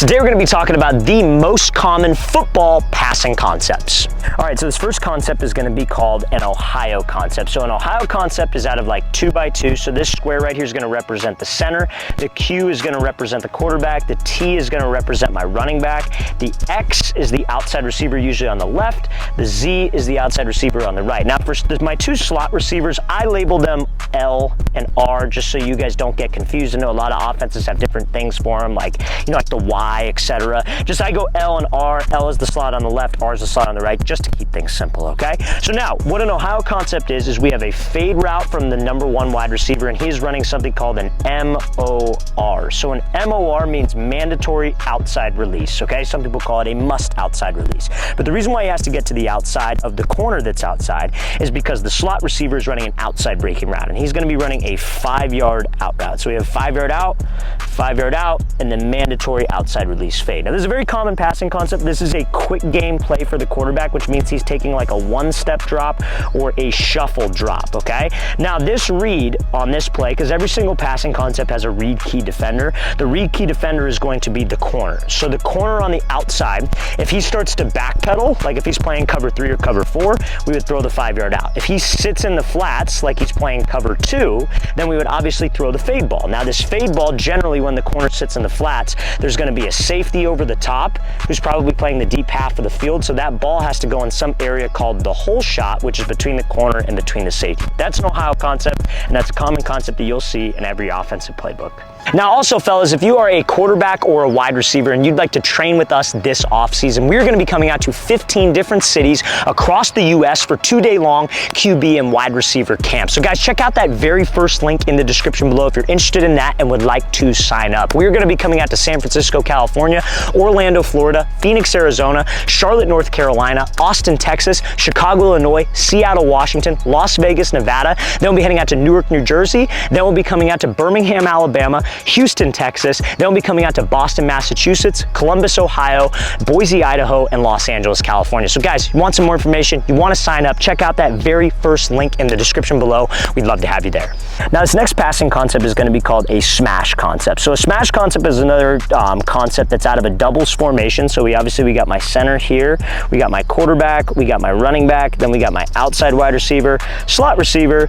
Today we're going to be talking about the most common football passing concepts. All right, so this first concept is going to be called an Ohio concept. So an Ohio concept is out of like 2x2. So this square right here is going to represent the center. The Q is going to represent the quarterback. The T is going to represent my running back. The X is the outside receiver, usually on the left. The Z is the outside receiver on the right. Now for my two slot receivers, I label them L and R just so you guys don't get confused. I know a lot of offenses have different things for them, like, you know, like the Y, etc. Just I go L and R. L is the slot on the left, R is the slot on the right, just to keep things simple, okay? So now, what an Ohio concept is we have a fade route from the number one wide receiver, and he's running something called an MOR. So an MOR means mandatory outside release, okay? Some people call it a must outside release. But the reason why he has to get to the outside of the corner that's outside is because the slot receiver is running an outside breaking route, and he's gonna be running a 5-yard out route. So we have 5-yard out, 5-yard out, and then mandatory outside release fade. Now this is a very common passing concept. This is a quick game play for the quarterback, which means he's taking like a one-step drop or a shuffle drop, okay? Now this read on this play, because every single passing concept has a read key defender, the read key defender is going to be the corner. So the corner on the outside, if he starts to backpedal, like if he's playing cover 3 or cover 4, we would throw the 5-yard out. If he sits in the flats, like he's playing cover 2, then we would obviously throw the fade ball. Now this fade ball, generally when the corner sits in the flats, there's going to be a safety over the top who's probably playing the deep half of the field, so that ball has to go in some area called the hole shot, which is between the corner and between the safety. That's an Ohio concept, and that's a common concept that you'll see in every offensive playbook. Now also, fellas, if you are a quarterback or a wide receiver and you'd like to train with us this offseason, we're going to be coming out to 15 different cities across the U.S. for 2-day-long QB and wide receiver camps. So guys, check out that very first link in the description below if you're interested in that and would like to sign up. We're going to be coming out to San Francisco, California, Orlando, Florida, Phoenix, Arizona, Charlotte, North Carolina, Austin, Texas, Chicago, Illinois, Seattle, Washington, Las Vegas, Nevada. Then we'll be heading out to Newark, New Jersey. Then we'll be coming out to Birmingham, Alabama, Houston, Texas. Then we'll be coming out to Boston, Massachusetts, Columbus, Ohio, Boise, Idaho, and Los Angeles, California. So guys, you want some more information, you want to sign up, check out that very first link in the description below. We'd love to have you there. Now this next passing concept is going to be called a smash concept. So a smash concept is another concept that's out of a doubles formation. So we got my center here, we got my quarterback, we got my running back, then we got my outside wide receiver, slot receiver,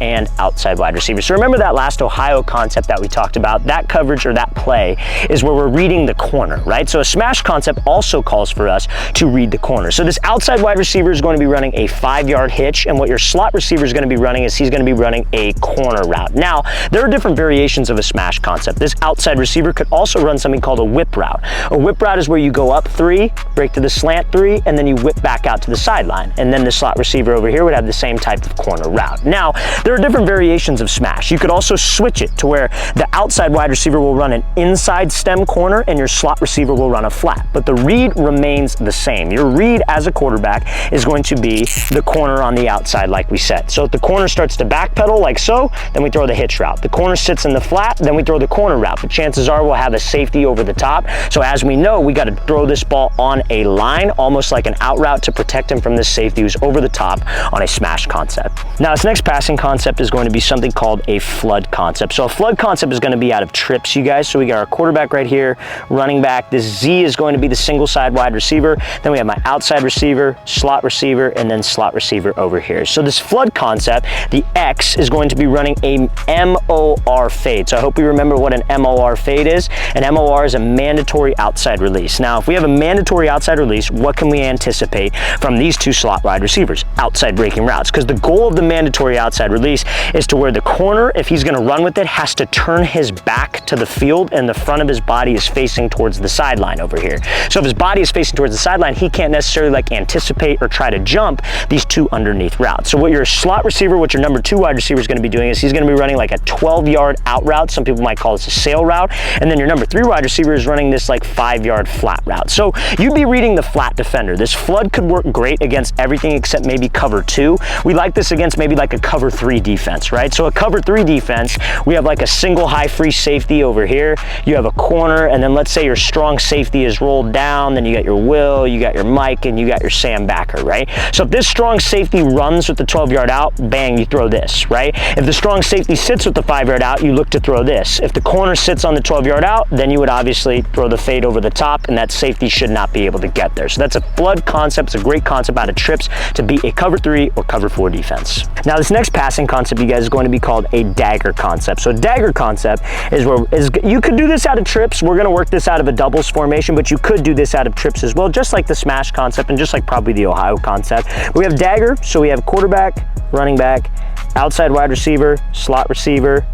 and outside wide receiver. So remember that last Ohio concept that we talked about, that coverage or that play is where we're reading the corner, right? So a smash concept also calls for us to read the corner. So this outside wide receiver is going to be running a 5-yard hitch, and what your slot receiver is going to be running is he's going to be running a corner route. Now, there are different variations of a smash concept. This outside receiver could also run something called a whip route. A whip route is where you go up 3, break to the slant 3, and then you whip back out to the sideline. And then the slot receiver over here would have the same type of corner route. Now, there are different variations of smash. You could also switch it to where the outside wide receiver will run an inside stem corner and your slot receiver will run a flat, but the read remains the same. Your read as a quarterback is going to be the corner on the outside, like we said. So if the corner starts to backpedal like so, then we throw the hitch route. The corner sits in the flat, then we throw the corner route, but chances are we'll have a safety over the top. So as we know, we got to throw this ball on a line, almost like an out route to protect him from this safety who's over the top on a smash concept. Now this next passing concept is going to be something called a flood concept. So a flood concept is going to be out of trips, you guys. So we got our quarterback right here, running back. This Z is going to be the single side wide receiver. Then we have my outside receiver, and then slot receiver over here. So this flood concept, the X is going to be running a MOR fade. So I hope you remember what an MOR fade is. An MOR is a mandatory outside release. Now, if we have a mandatory outside release, what can we anticipate from these two slot wide receivers? Outside breaking routes. Because the goal of the mandatory outside release is to where the corner, if he's going to run with it, has to turn his back to the field and the front of his body is facing towards the sideline over here. So if his body is facing towards the sideline, he can't necessarily like anticipate or try to jump these two underneath routes. So what your slot receiver, what your number 2 wide receiver is going to be doing is he's going to be running like a 12-yard out route. Some people might call this a sail route. And then your number 3 wide receiver is running this like 5-yard flat route. So you'd be reading the flat defender. This flood could work great against everything except maybe cover 2. We like this against maybe like a cover 3 defense, right? So a cover 3 defense, we have like a single high free safety over here. You have a corner, and then let's say your strong safety is rolled down, then you got your Will, you got your Mike, and you got your Sam backer, right? So if this strong safety runs with the 12-yard out, bang, you throw this, right? If the strong safety sits with the 5-yard out, you look to throw this. If the corner sits on the 12-yard out, then you would obviously throw the fade over the top, and that safety should not be able to get there. So that's a flood concept. It's a great concept out of trips to beat a cover 3 or cover 4 defense. Now this next passing concept, you guys, is going to be called a dagger concept. So a dagger concept is where you could do this out of trips. We're going to work this out of a doubles formation, but you could do this out of trips as well, just like the smash concept and just like probably the Ohio concept. We have dagger, so we have quarterback, running back, outside wide receiver, slot receiver,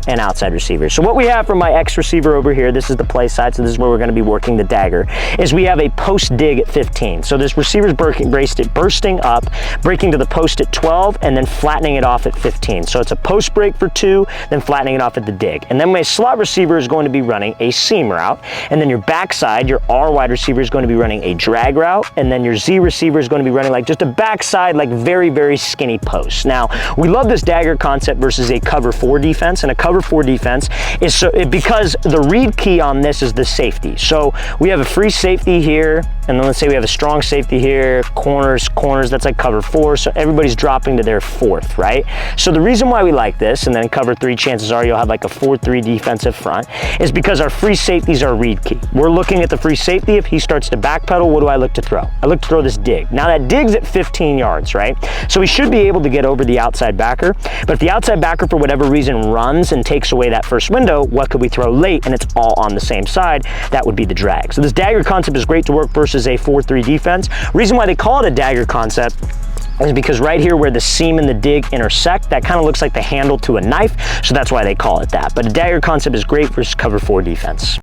and outside receiver. So what we have from my X receiver over here, this is the play side, so this is where we're going to be working the dagger, is we have a post dig at 15. So this receiver's bursting up, breaking to the post at 12, and then flattening it off at 15. So it's a post break for 2, then flattening it off at the dig. And then my slot receiver is going to be running a seam route, and then your backside, your R wide receiver is going to be running a drag route, and then your Z receiver is going to be running like just a backside, like very, very skinny post. Now, we love this dagger concept versus a cover 4 defense, and a cover 4 defense is because the read key on this is the safety. So we have a free safety here, and then let's say we have a strong safety here, corners, that's like cover 4, so everybody's dropping to their 4th, right? So the reason why we like this, and then cover 3, chances are you'll have like a 4-3 defensive front, is because our free safeties are read key. We're looking at the free safety. If he starts to backpedal, what do I look to throw? I look to throw this dig. Now that dig's at 15 yards, right? So we should be able to get over the outside backer, but if the outside backer for whatever reason runs and takes away that first window, what could we throw late and it's all on the same side? That would be the drag. So this dagger concept is great to work versus a 4-3 defense. Reason why they call it a dagger concept is because right here where the seam and the dig intersect, that kind of looks like the handle to a knife, so that's why they call it that. But a dagger concept is great versus cover 4 defense.